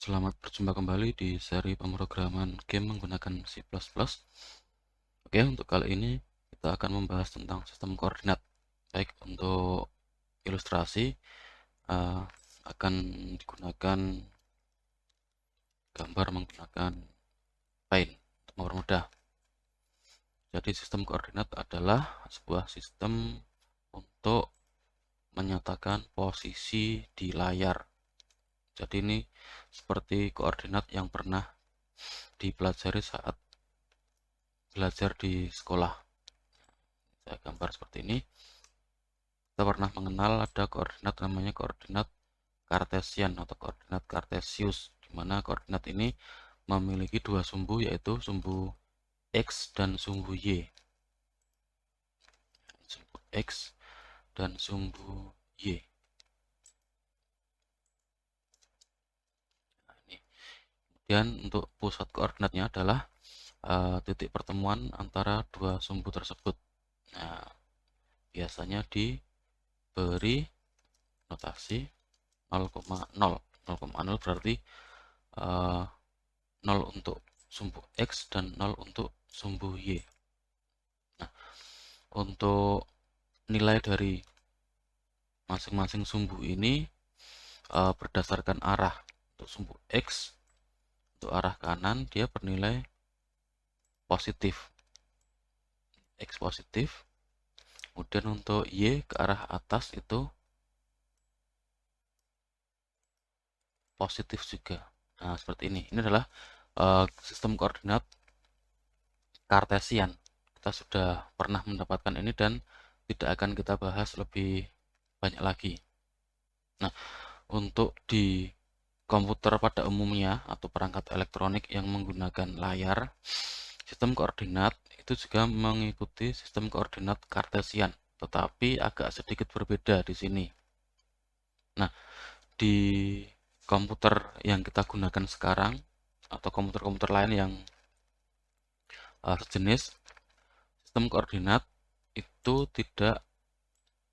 Selamat berjumpa kembali di seri pemrograman game menggunakan C++. Oke, untuk kali ini kita akan membahas tentang sistem koordinat. Baik, untuk ilustrasi akan digunakan gambar menggunakan Paint untuk mempermudah. Jadi sistem koordinat adalah sebuah sistem untuk menyatakan posisi di layar. Jadi ini seperti koordinat yang pernah dipelajari saat belajar di sekolah. Saya gambar seperti ini. Kita pernah mengenal ada koordinat namanya koordinat Kartesian atau koordinat Kartesius, di mana koordinat ini memiliki dua sumbu, yaitu sumbu X dan sumbu Y. Sumbu X dan sumbu Y. Nah, ini. Kemudian untuk pusat koordinatnya adalah titik pertemuan antara dua sumbu tersebut. Nah, biasanya diberi notasi 0,0. 0,0 berarti 0 untuk sumbu X dan 0 untuk sumbu Y. Nah, untuk nilai dari masing-masing sumbu ini berdasarkan arah. Untuk sumbu X, untuk arah kanan dia bernilai positif, X positif. Kemudian untuk Y ke arah atas itu positif juga. Nah, seperti ini. Ini adalah sistem koordinat Kartesian. Kita sudah pernah mendapatkan ini dan tidak akan kita bahas lebih banyak lagi. Nah, untuk di komputer pada umumnya atau perangkat elektronik yang menggunakan layar, sistem koordinat itu juga mengikuti sistem koordinat Kartesian, tetapi agak sedikit berbeda di sini. Nah, di komputer yang kita gunakan sekarang atau komputer-komputer lain yang sejenis, sistem koordinat itu tidak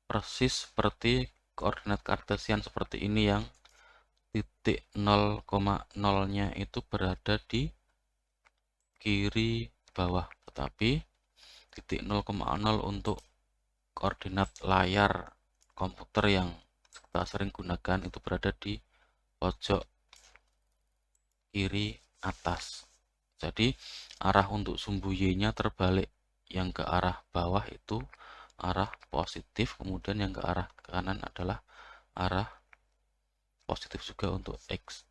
persis seperti koordinat Kartesian seperti ini yang titik 0,0-nya itu berada di kiri bawah, tetapi titik 0,0 untuk koordinat layar komputer yang kita sering gunakan itu berada di pojok kiri atas. Jadi arah untuk sumbu Y-nya terbalik, yang ke arah bawah itu arah positif, kemudian yang ke arah kanan adalah arah positif juga untuk X.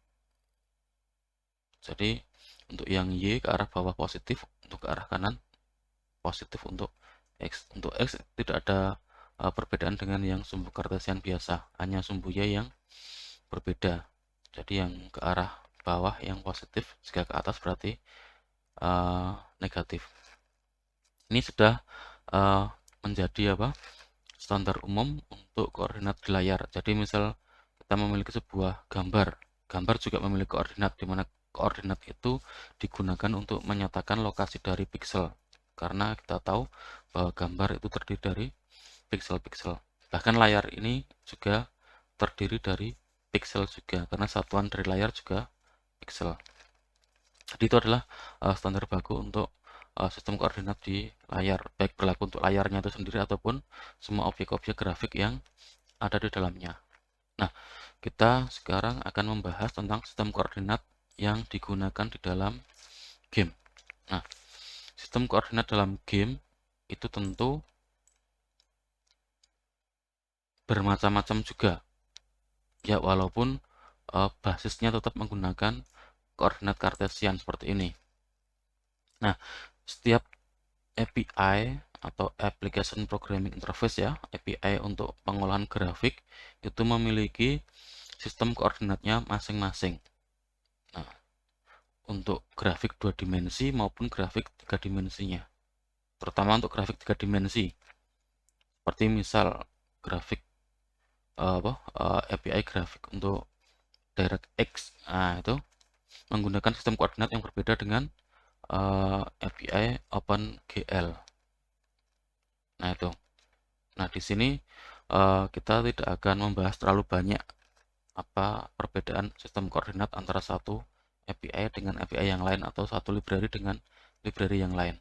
Jadi untuk yang Y ke arah bawah positif, untuk ke arah kanan positif untuk X. Untuk X tidak ada perbedaan dengan yang sumbu Kartesian biasa, hanya sumbu Y yang berbeda. Jadi yang ke arah bawah yang positif, jika ke atas berarti negatif. Ini sudah menjadi standar umum untuk koordinat di layar. Jadi misal kita memiliki sebuah gambar juga memiliki koordinat, di mana koordinat itu digunakan untuk menyatakan lokasi dari piksel, karena kita tahu bahwa gambar itu terdiri dari piksel-piksel. Bahkan layar ini juga terdiri dari piksel juga, karena satuan dari layar juga piksel. Jadi itu adalah standar baku untuk sistem koordinat di layar, baik berlaku untuk layarnya itu sendiri ataupun semua objek-objek grafik yang ada di dalamnya. Nah, kita sekarang akan membahas tentang sistem koordinat yang digunakan di dalam game. Nah, sistem koordinat dalam game itu tentu bermacam-macam juga. Ya, walaupun basisnya tetap menggunakan koordinat Kartesian seperti ini. Nah, setiap API atau Application Programming Interface, ya, API untuk pengolahan grafik itu memiliki sistem koordinatnya masing-masing. Nah, untuk grafik 2 dimensi maupun grafik 3 dimensinya. Terutama untuk grafik 3 dimensi. Seperti misal grafik API grafik untuk DirectX. Nah, itu menggunakan sistem koordinat yang berbeda dengan API OpenGL. Nah, itu. Nah, di sini kita tidak akan membahas terlalu banyak apa perbedaan sistem koordinat antara satu API dengan API yang lain atau satu library dengan library yang lain.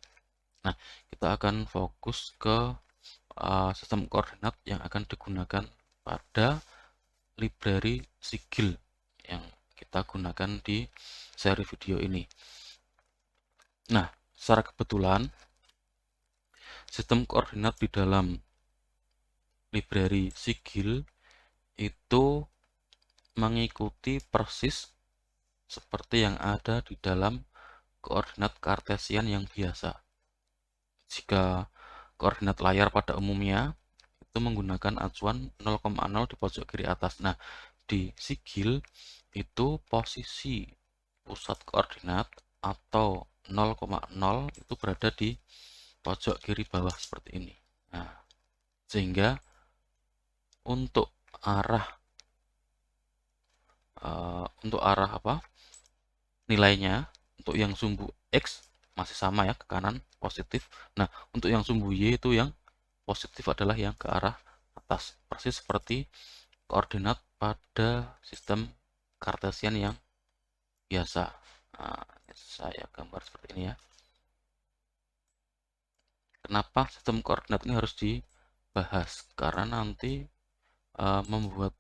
Nah, kita akan fokus ke sistem koordinat yang akan digunakan pada library Sigil yang kita gunakan di seri video ini. Nah, secara kebetulan sistem koordinat di dalam library Sigil itu mengikuti persis seperti yang ada di dalam koordinat kartesian yang biasa. Jika koordinat layar pada umumnya itu menggunakan acuan 0,0 di pojok kiri atas. Nah, di Sigil itu posisi pusat koordinat atau 0,0 itu berada di pojok kiri bawah seperti ini. Nah, sehingga untuk arah nilainya untuk yang sumbu X masih sama ya, ke kanan positif. Nah, untuk yang sumbu Y itu yang positif adalah yang ke arah atas, persis seperti koordinat pada sistem kartesian yang biasa. Nah, saya gambar seperti ini ya. Kenapa sistem koordinat ini harus dibahas? Karena nanti membuat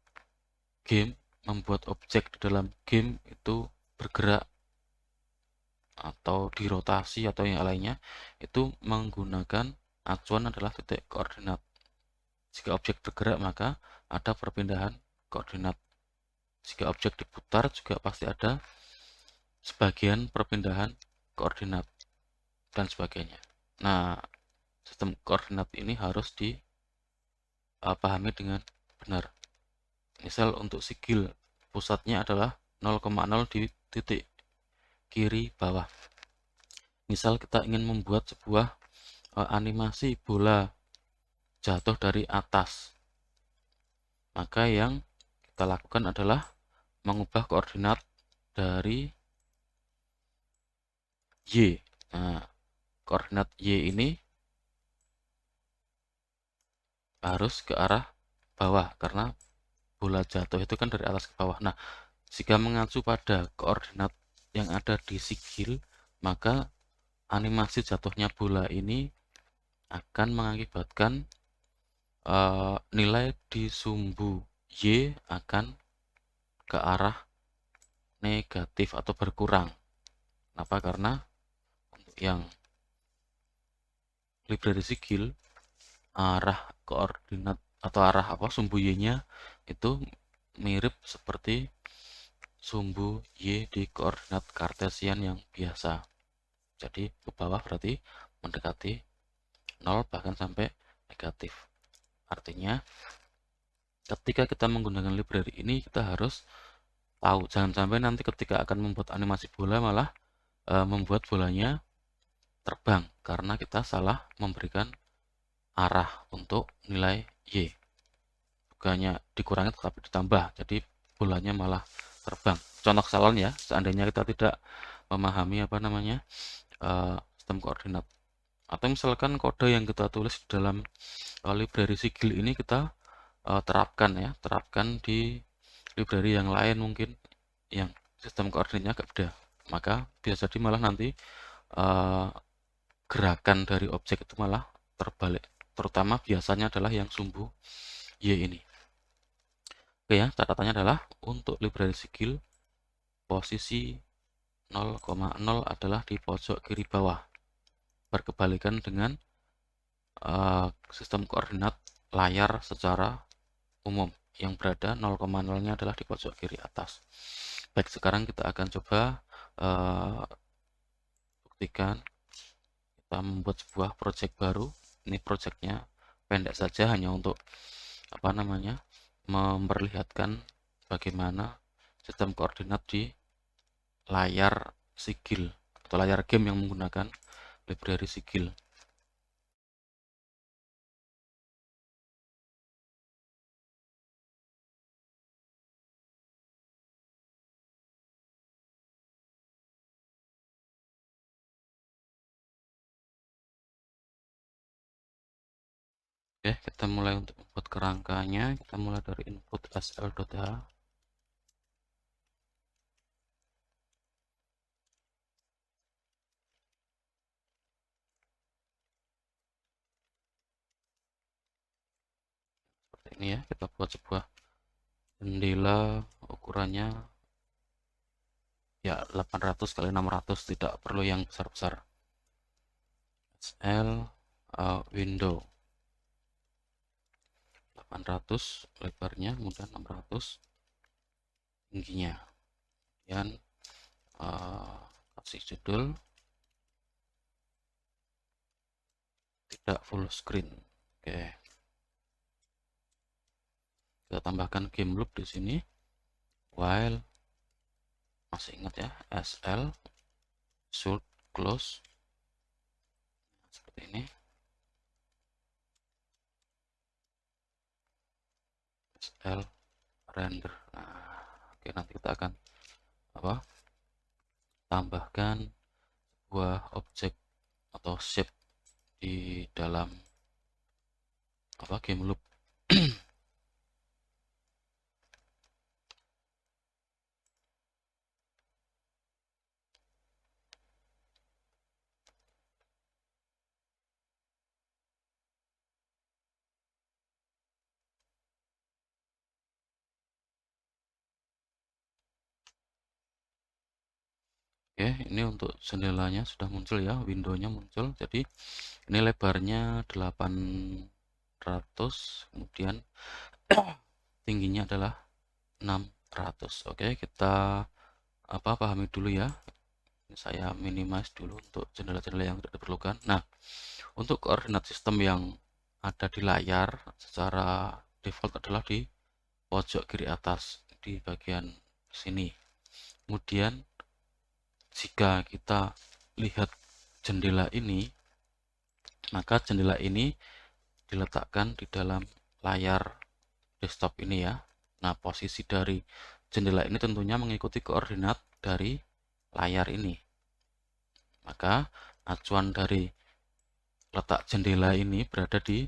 objek di dalam game itu bergerak atau dirotasi atau yang lainnya itu menggunakan acuan adalah titik koordinat. Jika objek bergerak maka ada perpindahan koordinat. Jika objek diputar juga pasti ada sebagian perpindahan koordinat dan sebagainya. Nah, sistem koordinat ini harus dipahami dengan benar. Misal untuk Sigil pusatnya adalah 0,0 di titik kiri bawah. Misal kita ingin membuat sebuah animasi bola jatuh dari atas, maka yang kita lakukan adalah mengubah koordinat dari Y. Nah, koordinat Y ini harus ke arah bawah karena bola jatuh itu kan dari atas ke bawah. Nah, jika mengacu pada koordinat yang ada di Sigil, maka animasi jatuhnya bola ini akan mengakibatkan nilai di sumbu Y akan ke arah negatif atau berkurang. Kenapa? Karena untuk yang library Sigil, arah koordinat atau arah sumbu Y-nya itu mirip seperti sumbu Y di koordinat kartesian yang biasa. Jadi ke bawah berarti mendekati 0 bahkan sampai negatif. Artinya ketika kita menggunakan library ini kita harus tahu, jangan sampai nanti ketika akan membuat animasi bola malah membuat bolanya terbang karena kita salah memberikan arah untuk nilai Y. Bukannya dikurangi tetapi ditambah, jadi bolanya malah terbang. Contoh kesalahan ya, seandainya kita tidak memahami sistem koordinat, atau misalkan kode yang kita tulis di dalam library Sigil ini kita terapkan di library yang lain mungkin yang sistem koordinatnya agak beda, maka bisa jadi malah nanti gerakan dari objek itu malah terbalik, terutama biasanya adalah yang sumbu Y ini. Oke ya, catatannya adalah untuk library Sigil posisi 0,0 adalah di pojok kiri bawah, berkebalikan dengan sistem koordinat layar secara umum yang berada 0,0-nya adalah di pojok kiri atas. Baik, sekarang kita akan coba buktikan. Kita membuat sebuah project baru. Ini projectnya pendek saja, hanya untuk memperlihatkan bagaimana sistem koordinat di layar Sigil atau layar game yang menggunakan library Sigil. Oke, kita mulai untuk membuat kerangkanya. Kita mulai dari input sl.h. seperti ini ya. Kita buat sebuah jendela ukurannya ya 800 kali 600, tidak perlu yang besar-besar. SL window 800 lebarnya, kemudian 600 tingginya. Kemudian kasih judul tidak full screen. Oke. Kita tambahkan game loop di sini. While, masih ingat ya, SL should close seperti ini. SL render. Nah, oke, nanti kita akan tambahkan sebuah objek atau shape di dalam game loop. Oke, ini untuk jendelanya sudah muncul ya, windownya muncul. Jadi ini lebarnya 800, kemudian tingginya adalah 600. Oke, kita pahami dulu ya. Saya minimize dulu untuk jendela-jendela yang tidak diperlukan. Nah, untuk koordinat sistem yang ada di layar secara default adalah di pojok kiri atas di bagian sini. Kemudian jika kita lihat jendela ini, maka jendela ini diletakkan di dalam layar desktop ini ya. Nah, posisi dari jendela ini tentunya mengikuti koordinat dari layar ini. Maka acuan dari letak jendela ini berada di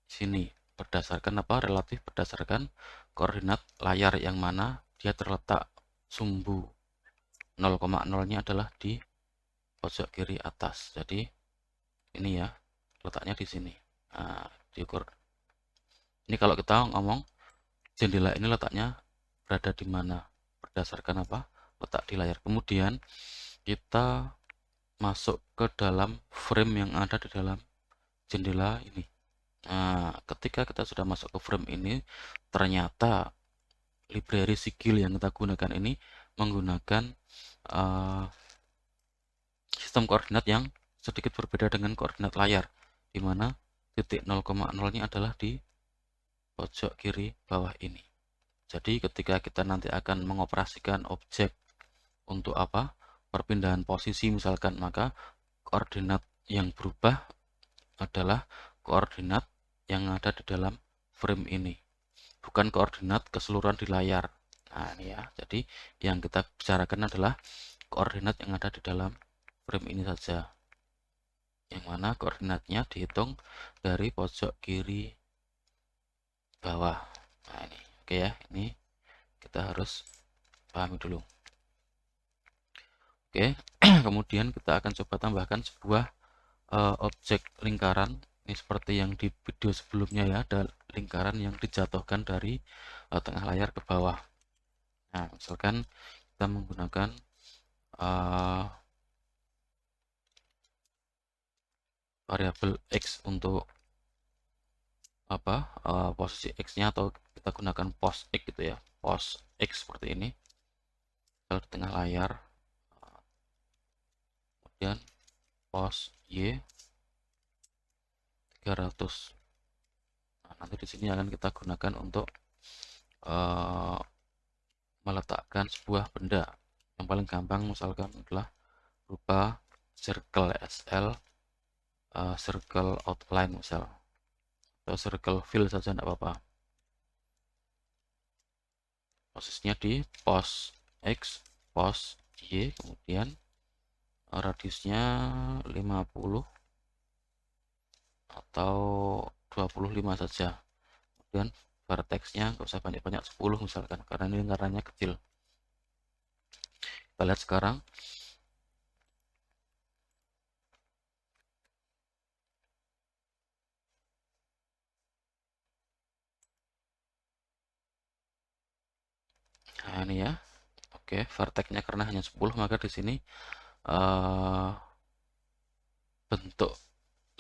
sini berdasarkan relatif berdasarkan koordinat layar yang mana dia terletak sumbu 0,0-nya adalah di pojok kiri atas. Jadi ini ya, letaknya di sini. Nah, diukur. Ini kalau kita ngomong jendela ini letaknya berada di mana berdasarkan letak di layar. Kemudian kita masuk ke dalam frame yang ada di dalam jendela ini. Nah, ketika kita sudah masuk ke frame ini, ternyata library sigil yang kita gunakan ini menggunakan sistem koordinat yang sedikit berbeda dengan koordinat layar, di mana titik 0,0-nya adalah di pojok kiri bawah ini. Jadi ketika kita nanti akan mengoperasikan objek untuk perpindahan posisi misalkan, maka koordinat yang berubah adalah koordinat yang ada di dalam frame ini, bukan koordinat keseluruhan di layar. Nah, ini ya. Jadi yang kita bicarakan adalah koordinat yang ada di dalam frame ini saja, yang mana koordinatnya dihitung dari pojok kiri bawah. Nah, ini oke ya, ini kita harus pahami dulu. Oke. Kemudian kita akan coba tambahkan sebuah objek lingkaran. Ini seperti yang di video sebelumnya ya, ada lingkaran yang dijatuhkan dari tengah layar ke bawah. Nah, misalkan kita menggunakan variabel X untuk posisi X-nya, atau kita gunakan pos X gitu ya, pos X seperti ini kalau di tengah layar. Kemudian pos Y 300. Nah, nanti di sini akan kita gunakan untuk meletakkan sebuah benda. Yang paling gampang misalkan adalah berupa circle SL, circle outline misal, atau circle fill saja tidak apa-apa. Posisinya di pos X, pos Y, kemudian radiusnya 50 atau 25 saja. Kemudian vertexnya nggak usah banyak-banyak, 10 misalkan, karena ini lingkarannya kecil. Kita lihat sekarang. Nah, ini ya. Oke, vertexnya karena hanya 10, maka di sini bentuk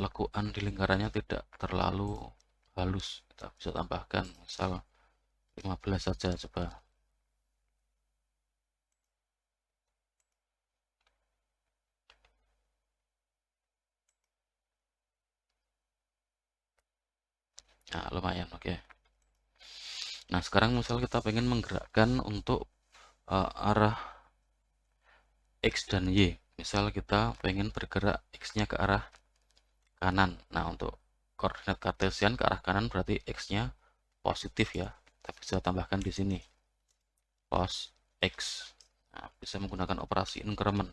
lekuan di lingkarannya tidak terlalu halus. Kita bisa tambahkan misal 15 saja, coba. Nah, lumayan, oke. Nah, sekarang misal kita pengen menggerakkan untuk arah X dan Y. Misal kita pengen bergerak X-nya ke arah kanan. Nah, untuk koordinat kartesian ke arah kanan berarti X-nya positif ya. Kita bisa tambahkan di sini cos X. Nah, bisa menggunakan operasi increment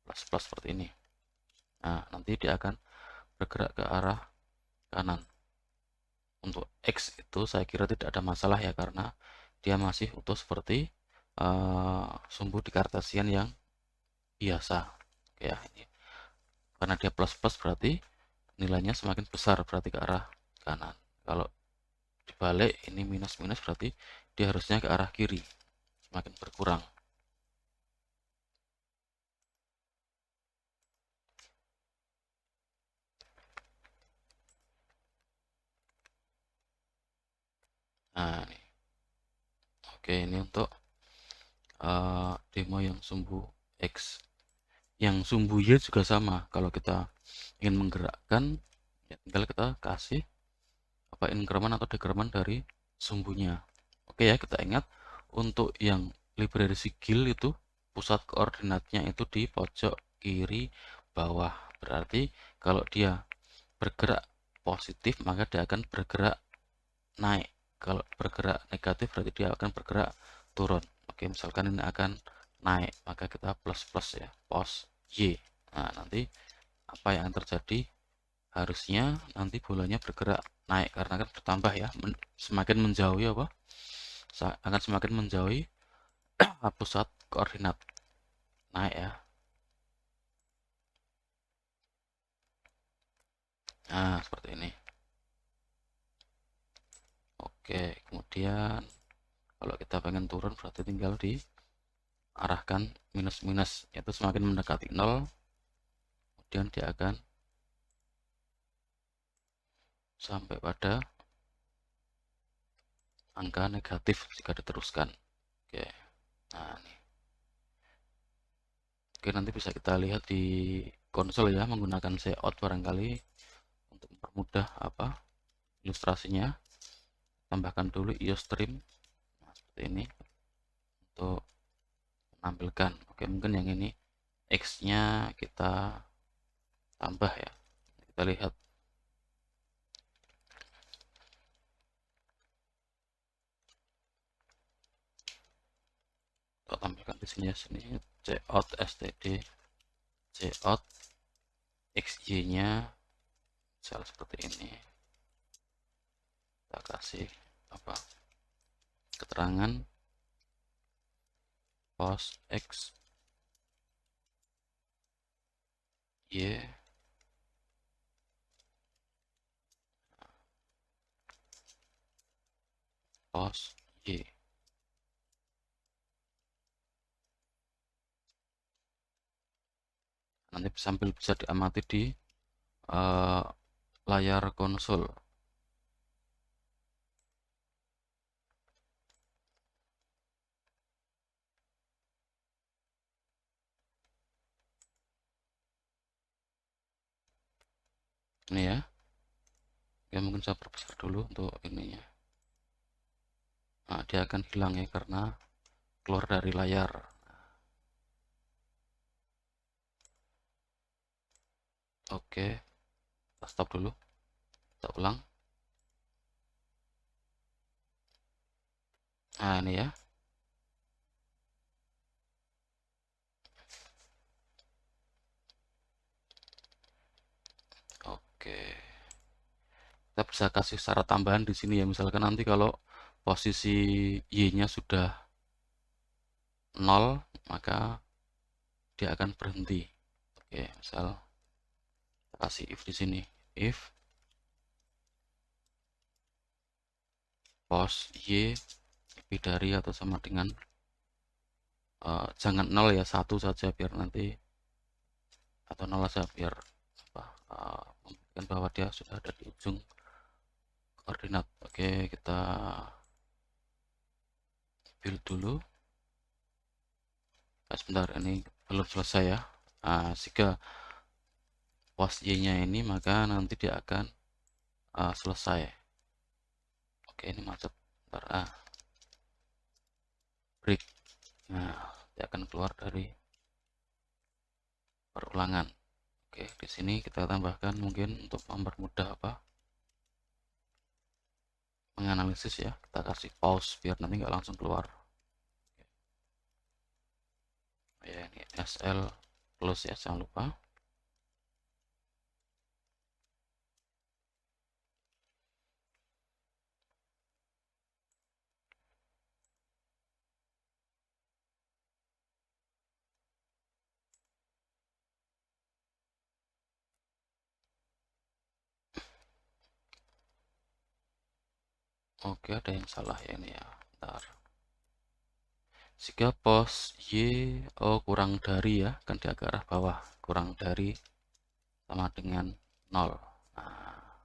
plus plus seperti ini. Nah, nanti dia akan bergerak ke arah kanan. Untuk X itu saya kira tidak ada masalah ya, karena dia masih utuh seperti sumbu di kartesian yang biasa. Oke ya, ini karena dia plus plus berarti nilainya semakin besar, berarti ke arah kanan. Kalau dibalik ini minus minus berarti dia harusnya ke arah kiri, semakin berkurang. Nah, ini. Oke, ini untuk demo yang sumbu X. Yang sumbu Y juga sama. Kalau kita ingin menggerakkan, ya tinggal kita kasih apa increment atau decrement dari sumbunya. Oke ya, kita ingat untuk yang library sigil itu pusat koordinatnya itu di pojok kiri bawah. Berarti kalau dia bergerak positif maka dia akan bergerak naik. Kalau bergerak negatif berarti dia akan bergerak turun. Oke, misalkan ini akan naik, maka kita plus plus ya, pos Y. Nah, nanti apa yang terjadi? Harusnya nanti bolanya bergerak naik karena kan bertambah ya, semakin menjauhi apa? Akan semakin menjauhi pusat koordinat, naik ya. Nah, seperti ini. Oke, kemudian kalau kita pengen turun berarti tinggal diarahkan minus minus, yaitu semakin mendekati 0 kemudian dia akan sampai pada angka negatif jika diteruskan. Oke, nah ini. Oke, nanti bisa kita lihat di konsol ya, menggunakan cout barangkali untuk mempermudah apa ilustrasinya. Tambahkan dulu iostream, nah, seperti ini untuk menampilkan. Oke, mungkin yang ini X-nya kita tambah ya. Kita lihat. Kita tampilkan di sini ya, sini cout std cout xy-nya misal seperti ini. Kita kasih apa? Keterangan pos X Y pos Y. Nanti sambil bisa diamati di layar konsol. Ini ya. Ya mungkin saya perbesar dulu untuk ininya. Nah, dia akan hilang ya karena keluar dari layar. Oke, kita stop dulu. Kita ulang. Nah, ini ya. Oke. Kita bisa kasih syarat tambahan di sini ya. Misalkan nanti kalau posisi Y-nya sudah 0, maka dia akan berhenti. Oke, misal kita kasih if di sini. If pos Y lebih dari atau sama dengan jangan 0 ya, 1 saja biar nanti, atau 0 saja biar apa, membuktikan bahwa dia sudah ada di ujung koordinat. Oke, kita build dulu. Sebentar, ini belum selesai ya. Jika pos Y-nya ini, maka nanti dia akan selesai. Oke, ini macet. Bentar, break. Nah, dia akan keluar dari perulangan. Oke, di sini kita tambahkan mungkin untuk mempermudah apa, menganalisis ya. Kita kasih pause biar nanti nggak langsung keluar. Ya, ini SL plus ya, jangan lupa. Oke, ada yang salah ya ini ya. Bentar. Jika pos Y kurang dari ya, kan dia ke arah bawah, kurang dari sama dengan 0. Nah,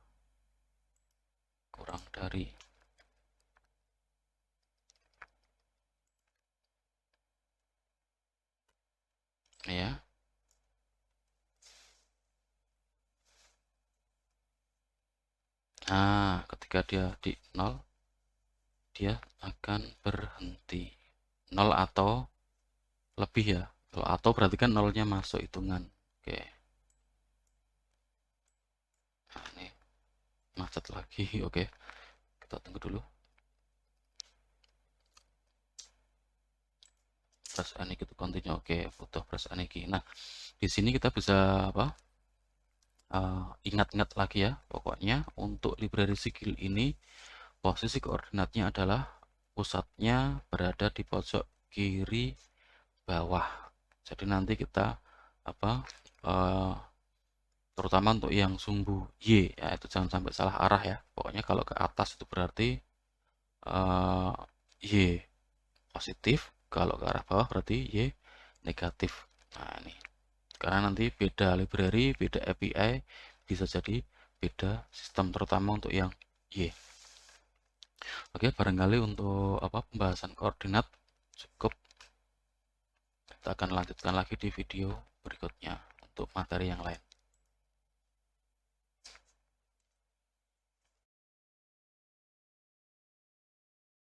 kurang dari ya. Nah, ketika dia di 0, dia akan berhenti. 0 atau lebih ya. Kalau atau berarti kan 0-nya masuk hitungan. Oke. Nah, ini macet lagi. Oke. Kita tunggu dulu. Press N itu continue. Oke, butuh press N. Nah, di sini kita bisa apa? Ingat-ingat lagi ya. Pokoknya untuk library skill ini posisi koordinatnya adalah pusatnya berada di pojok kiri bawah. Jadi nanti kita apa? Terutama untuk yang sumbu Y ya, itu jangan sampai salah arah ya. Pokoknya kalau ke atas itu berarti Y positif, kalau ke arah bawah berarti Y negatif. Nah, ini karena nanti beda library, beda API, bisa jadi beda sistem, terutama untuk yang Y. Oke, barangkali untuk apa, pembahasan koordinat cukup. Kita akan lanjutkan lagi di video berikutnya untuk materi yang lain.